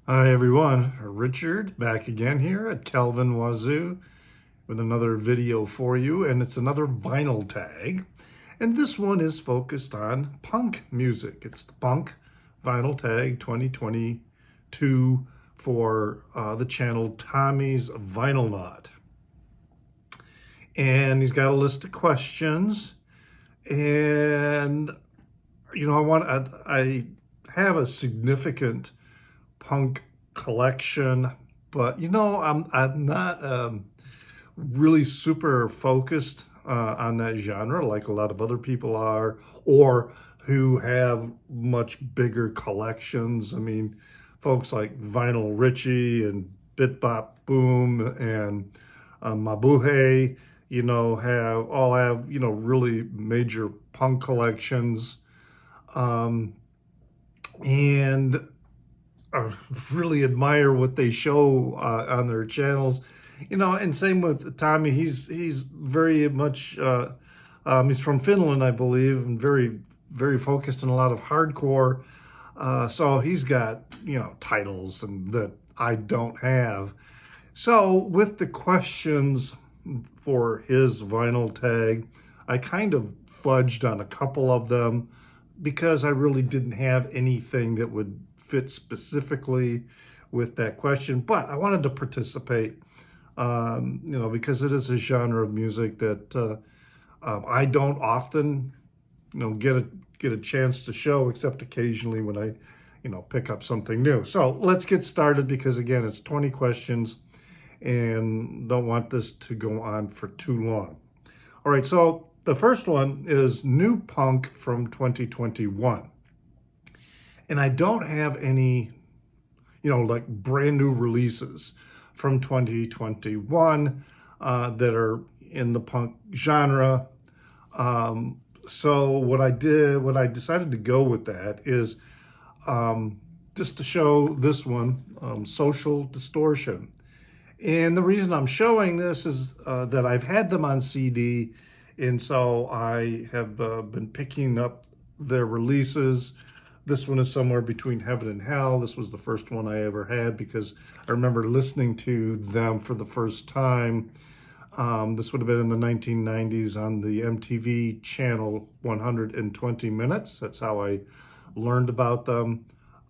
Hi everyone, Richard back again here at Calvin Wazoo with another video for you, and it's another vinyl tag. And this one is focused on punk music. It's the punk vinyl tag 2022 for the channel Tommy's Vinylnaut. And he's got a list of questions, and I have a significant punk collection, but I'm not really super focused on that genre like a lot of other people are, or who have much bigger collections. I mean, folks like Vinyl Richie and Bit Bop Boom and Mabuhay, have really major punk collections, and I really admire what they show on their channels, and same with Tommy. He's very much he's from Finland, I believe, and very focused on a lot of hardcore. So he's got titles and that I don't have. So with the questions for his vinyl tag, I kind of fudged on a couple of them because I really didn't have anything that would fit specifically with that question, but I wanted to participate, because it is a genre of music that I don't often, get a chance to show, except occasionally when I, pick up something new. So let's get started, because again, it's 20 questions and don't want this to go on for too long. All right, so the first one is new punk from 2021. And I don't have any, like brand new releases from 2021 that are in the punk genre. So what I decided to go with that is just to show this one, Social Distortion. And the reason I'm showing this is that I've had them on CD, and so I have been picking up their releases. This one is somewhere between heaven and hell. This was the first one I ever had because I remember listening to them for the first time. This would have been in the 1990s on the MTV channel 120 Minutes. That's how I learned about them.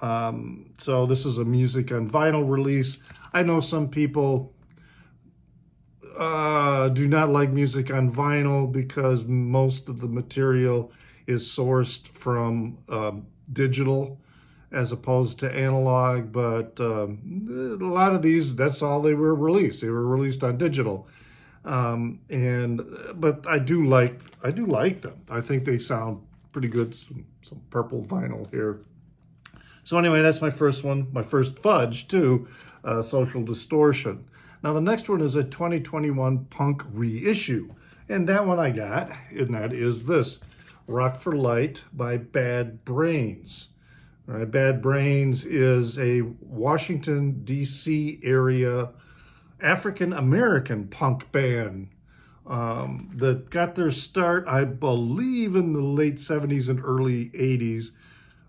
So this is a music on vinyl release. I know some people do not like music on vinyl because most of the material is sourced from digital as opposed to analog, but a lot of these, that's all they were released. They were released on digital. But I do like them. I think they sound pretty good. Some purple vinyl here. So anyway, that's my first one, my first fudge too, Social Distortion. Now the next one is a 2021 punk reissue, and that one I got, and that is this, Rock for Light by Bad Brains. All right, Bad Brains is a Washington, D.C. area African-American punk band that got their start, I believe, in the late 70s and early 80s.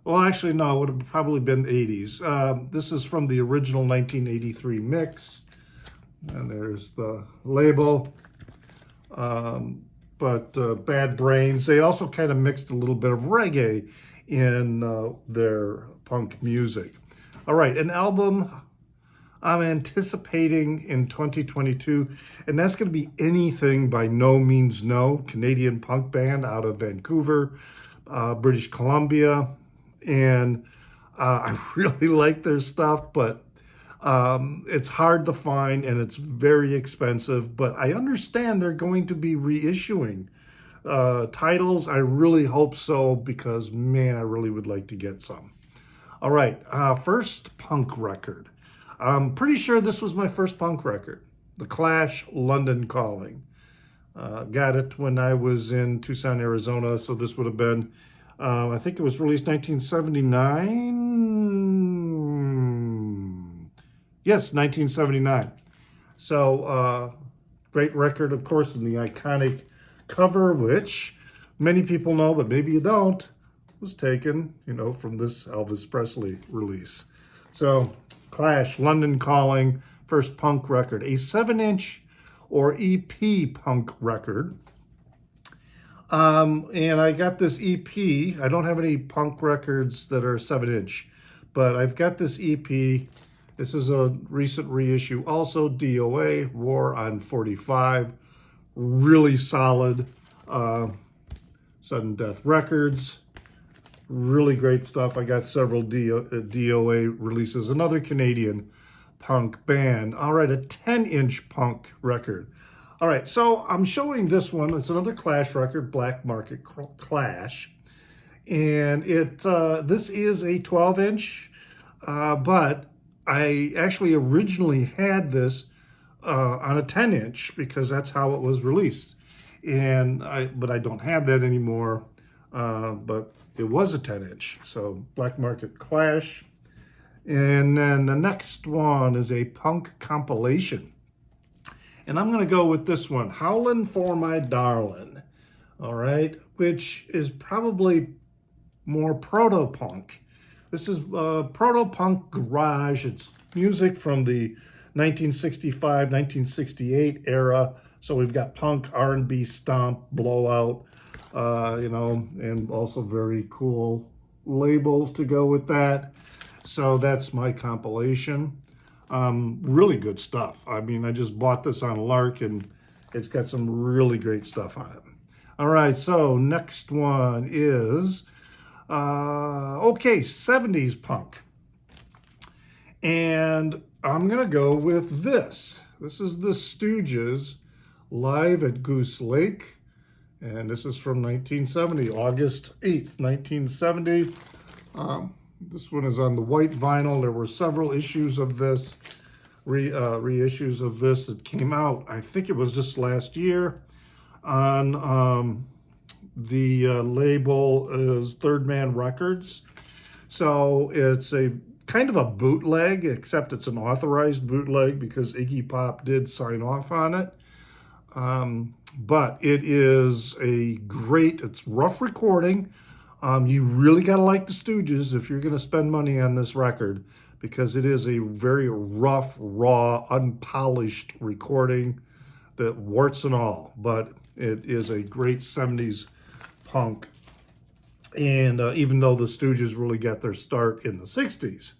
Well, actually, no, it would have probably been 80s. This is from the original 1983 mix, and there's the label. But Bad Brains, they also kind of mixed a little bit of reggae in their punk music. All right, an album I'm anticipating in 2022, and that's going to be anything by No Means No, Canadian punk band out of Vancouver, British Columbia. And I really like their stuff, but it's hard to find and it's very expensive. But I understand they're going to be reissuing titles. I really hope so, because man, I really would like to get some. All right, first punk record. I'm pretty sure this was my first punk record, The Clash, London Calling. Got it when I was in Tucson, Arizona, so this would have been, I think it was released 1979. Yes, 1979. So great record, of course, and the iconic cover, which many people know, but maybe you don't, was taken, from this Elvis Presley release. So Clash, London Calling, first punk record, a 7-inch or EP punk record. And I got this EP. I don't have any punk records that are 7-inch, but I've got this EP. This is a recent reissue. Also, D.O.A, War on 45. Really solid. Sudden Death Records. Really great stuff. I got several D.O.A releases. Another Canadian punk band. All right, a 10-inch punk record. All right, so I'm showing this one. It's another Clash record, Black Market Clash. And this is a 12-inch, but I actually originally had this on a 10-inch because that's how it was released. But I don't have that anymore, but it was a 10-inch. So Black Market Clash. And then the next one is a punk compilation. And I'm going to go with this one, Howlin' for My Darlin', all right, which is probably more proto-punk. This is proto-punk garage. It's music from the 1965, 1968 era. So we've got punk, R&B, stomp, blowout, and also very cool label to go with that. So that's my compilation. Really good stuff. I mean, I just bought this on Lark, and it's got some really great stuff on it. All right, so next one is, 70s punk. And I'm going to go with this. This is the Stooges live at Goose Lake. And this is from 1970, August 8th, 1970. This one is on the white vinyl. There were several issues of this, reissues of this that came out. I think it was just last year. On the label is Third Man Records. So it's a kind of a bootleg, except it's an authorized bootleg because Iggy Pop did sign off on it. But it is it's rough recording. You really got to like the Stooges if you're going to spend money on this record, because it is a very rough, raw, unpolished recording, that warts and all. But it is a great 70s punk. And even though the Stooges really got their start in the 60s.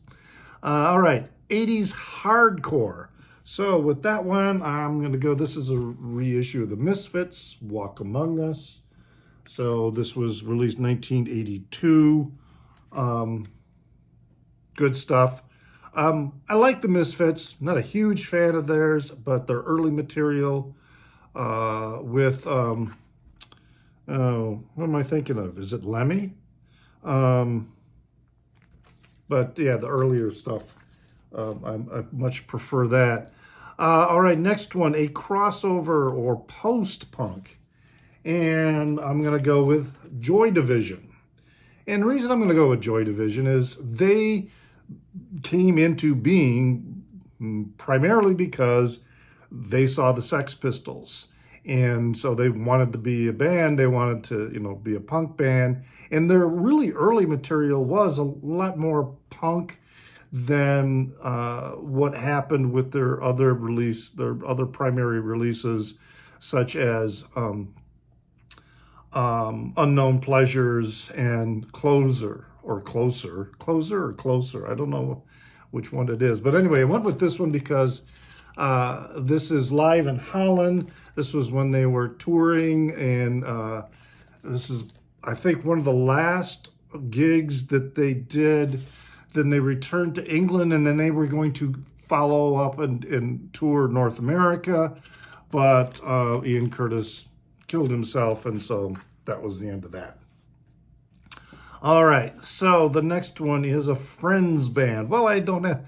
All right, 80s hardcore. So with that one, I'm going to go, this is a reissue of the Misfits, Walk Among Us. So this was released 1982. Good stuff. I like the Misfits. Not a huge fan of theirs, but their early material with, what am I thinking of? Is it Lemmy? But yeah, the earlier stuff, I much prefer that. All right, next one, a crossover or post-punk. And I'm going to go with Joy Division. And the reason I'm going to go with Joy Division is they came into being primarily because they saw the Sex Pistols. And so they wanted to be a band. They wanted to, be a punk band. And their really early material was a lot more punk than what happened with their other primary releases, such as Unknown Pleasures and Closer. I don't know which one it is. But anyway, I went with this one because this is live in Holland. This was when they were touring, and this is, I think, one of the last gigs that they did. Then they returned to England, and then they were going to follow up and tour North America. But Ian Curtis killed himself, and so that was the end of that. All right, so the next one is a friends band. Well, I don't have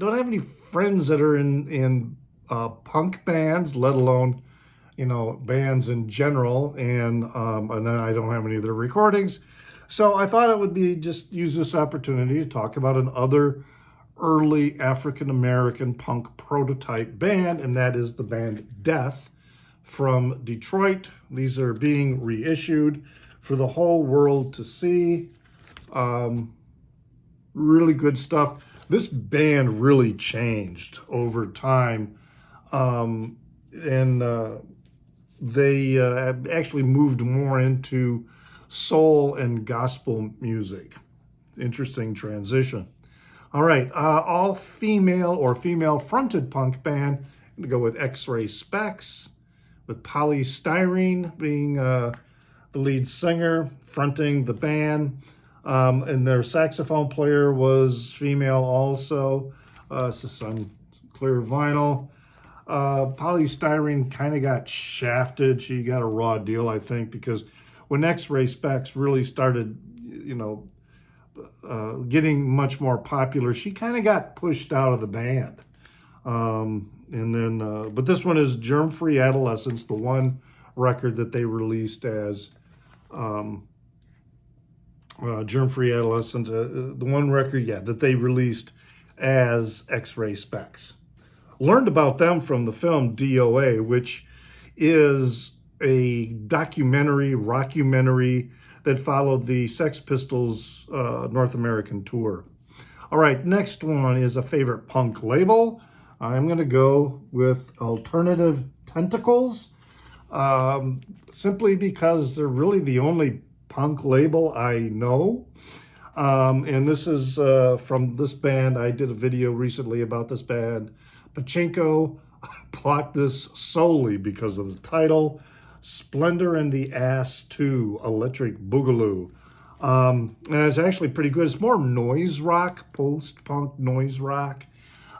any friends that are in punk bands, let alone bands in general, and then I don't have any of their recordings. So I thought it would be just use this opportunity to talk about another early African-American punk prototype band, and that is the band Death from Detroit. These are being reissued for the whole world to see. Really good stuff. this band really changed over time. And they actually moved more into soul and gospel music. Interesting transition. All right, all female or female fronted punk band. I'm gonna go with XRay Specs, with Polystyrene being the lead singer, fronting the band. And their saxophone player was female also. This is on clear vinyl. Polystyrene kind of got shafted. She got a raw deal, I think, because when XRay Specs really started, getting much more popular, she kind of got pushed out of the band. And then, but this one is Germ-Free Adolescence, the one record that they released as Germ-Free Adolescence, the one record, yeah, that they released as XRay Specs. Learned about them from the film D.O.A., which is a documentary, rockumentary that followed the Sex Pistols North American tour. All right, next one is a favorite punk label. I'm going to go with Alternative Tentacles, simply because they're really the only punk label I know. And this is from this band. I did a video recently about this band, Pachinko. I bought this solely because of the title, Splendor in the Ass 2, Electric Boogaloo. And it's actually pretty good. It's more noise rock, post-punk noise rock,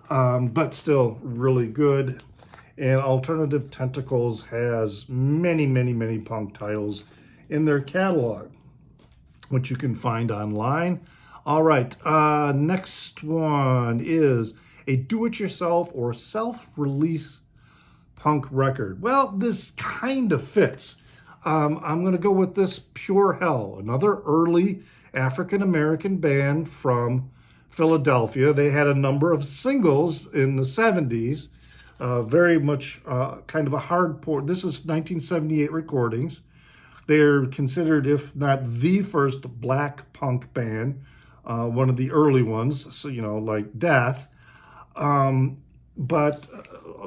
but still really good. And Alternative Tentacles has many, many, many punk titles in their catalog, which you can find online. All right, next one is a do-it-yourself or self-release punk record. Well, this kind of fits. I'm going to go with this Pure Hell, another early African-American band from Philadelphia. They had a number of singles in the 70s, very much kind of a hardcore. This is 1978 recordings. They're considered, if not the first black punk band, one of the early ones, so, like Death. But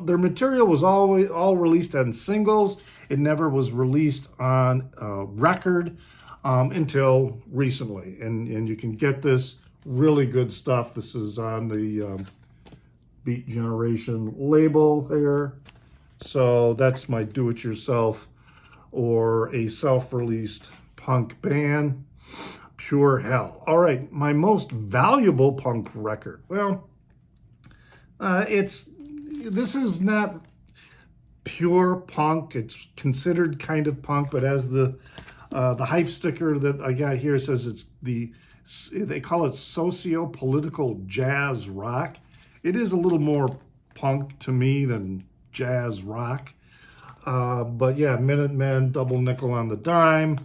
their material was always all released on singles. It never was released on record until recently. And you can get this really good stuff. This is on the Beat Generation label here. So that's my do-it-yourself or a self-released punk band, Pure Hell. All right, my most valuable punk record. Well, this is not pure punk. It's considered kind of punk, but as the hype sticker that I got here says they call it socio-political jazz rock. It is a little more punk to me than jazz rock. But yeah, Minutemen, double nickel on the dime,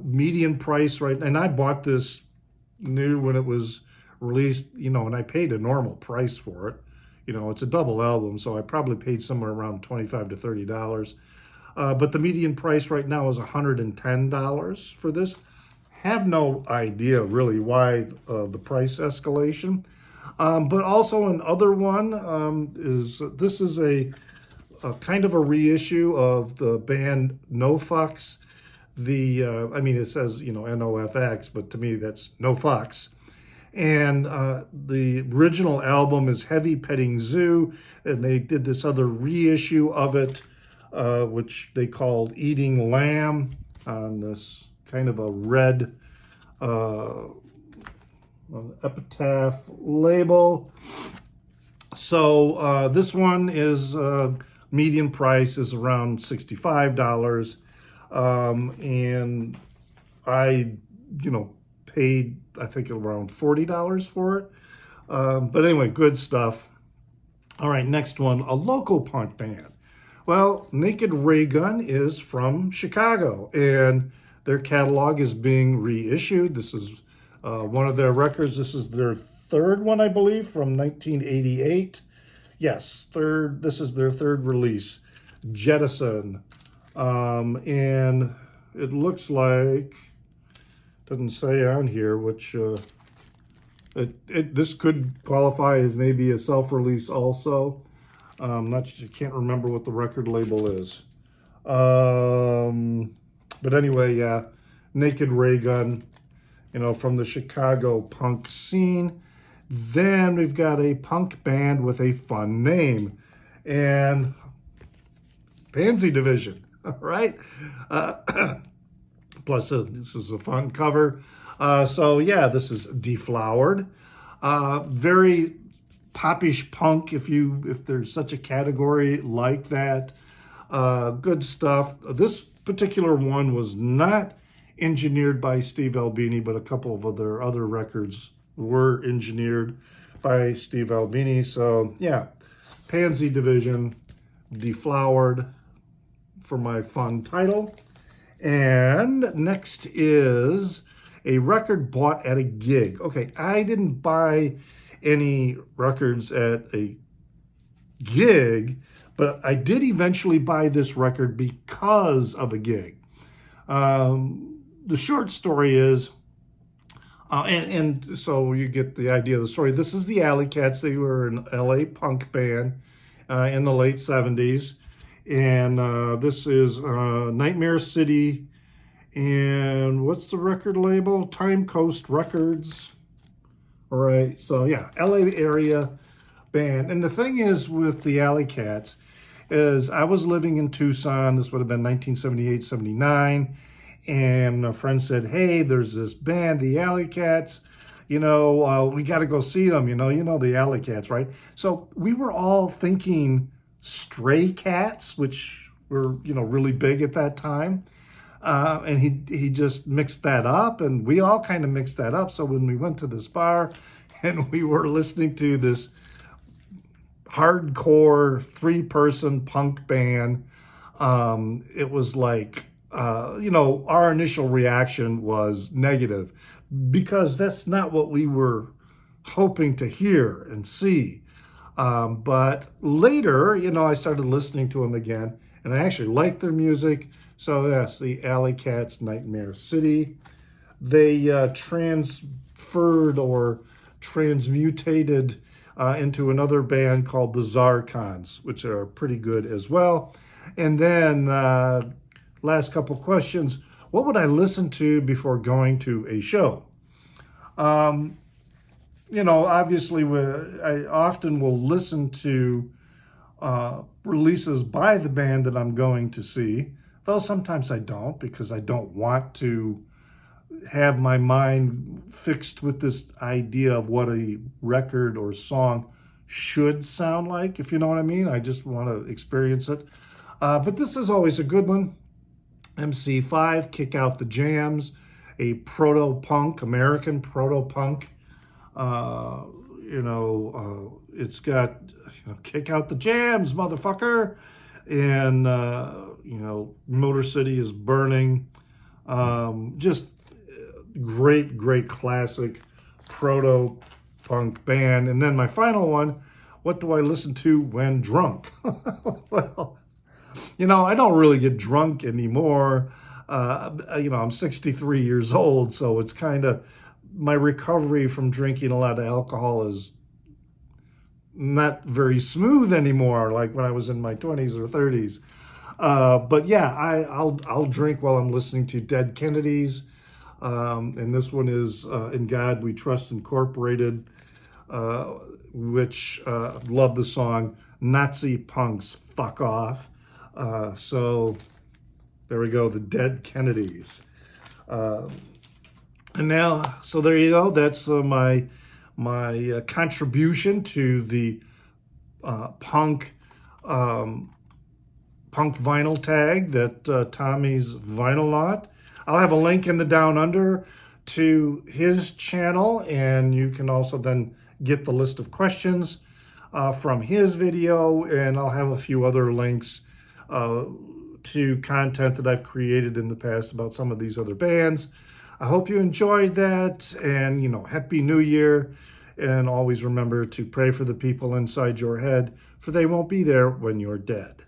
median price, right? And I bought this new when it was released, and I paid a normal price for it. It's a double album, so I probably paid somewhere around $25 to $30. But the median price right now is $110 for this. Have no idea really why the price escalation. But also another one this is a kind of a reissue of the band No Fucks. It says, NOFX, but to me that's No Fucks. And the original album is Heavy Petting Zoo, and they did this other reissue of it, which they called Eating Lamb, on this kind of a red epitaph label. So this one is median price is around $65, and I paid, I think, around $40 for it. But anyway, good stuff. All right, next one, a local punk band. Well, Naked Raygun is from Chicago, and their catalog is being reissued. This is one of their records. This is their third one, I believe, from 1988. Yes, third. This is their third release, Jettison. And it looks like, doesn't say on here which This could qualify as maybe a self-release also. I can't remember what the record label is. But anyway, yeah, Naked Raygun, from the Chicago punk scene. Then we've got a punk band with a fun name, and Pansy Division, right? Plus, this is a fun cover. So yeah, this is Deflowered. Very popish punk, if there's such a category like that. Good stuff. This particular one was not engineered by Steve Albini, but a couple of other records were engineered by Steve Albini. So yeah, Pansy Division, Deflowered for my fun title. And next is a record bought at a gig. Okay, I didn't buy any records at a gig, but I did eventually buy this record because of a gig. The short story is, and so you get the idea of the story. This is the Alley Cats. They were an LA punk band in the late 70s. And this is Nightmare City. And what's the record label? Time Coast Records. All right, so yeah, LA area band. And the thing is with the Alley Cats is I was living in Tucson. This would have been 1978, 79. And a friend said, hey, there's this band, the Alley Cats. We got to go see them. You know the Alley Cats, right? So we were all thinking Stray Cats, which were, really big at that time. And he just mixed that up, and we all kind of mixed that up. So when we went to this bar and we were listening to this hardcore 3-person punk band, it was like, our initial reaction was negative because that's not what we were hoping to hear and see. But later, I started listening to them again, and I actually liked their music. So yes, the Alley Cats, Nightmare City. They transferred or transmutated into another band called the Zarkons, which are pretty good as well. And then last couple questions. What would I listen to before going to a show? Obviously, I often will listen to releases by the band that I'm going to see, though sometimes I don't, because I don't want to have my mind fixed with this idea of what a record or song should sound like, if you know what I mean. I just want to experience it. But this is always a good one. mcfive, Kick Out the Jams, a proto-punk, American proto-punk. It's got, Kick Out the Jams, motherfucker. And, Motor City is Burning. Just great classic proto-punk band. And then my final one, what do I listen to when drunk? Well, I don't really get drunk anymore. I'm 63 years old, so it's kind of, my recovery from drinking a lot of alcohol is not very smooth anymore, like when I was in my 20s or 30s. But yeah, I'll drink while I'm listening to Dead Kennedys. And this one is In God We Trust Incorporated, which love the song Nazi Punks Fuck Off. So there we go, the Dead Kennedys. And now, so there you go. That's my contribution to the punk vinyl tag that Tommy's Vinylnaut. I'll have a link in the Down Under to his channel, and you can also then get the list of questions from his video, and I'll have a few other links to content that I've created in the past about some of these other bands. I hope you enjoyed that, and Happy New Year, and always remember to pray for the people inside your head, for they won't be there when you're dead.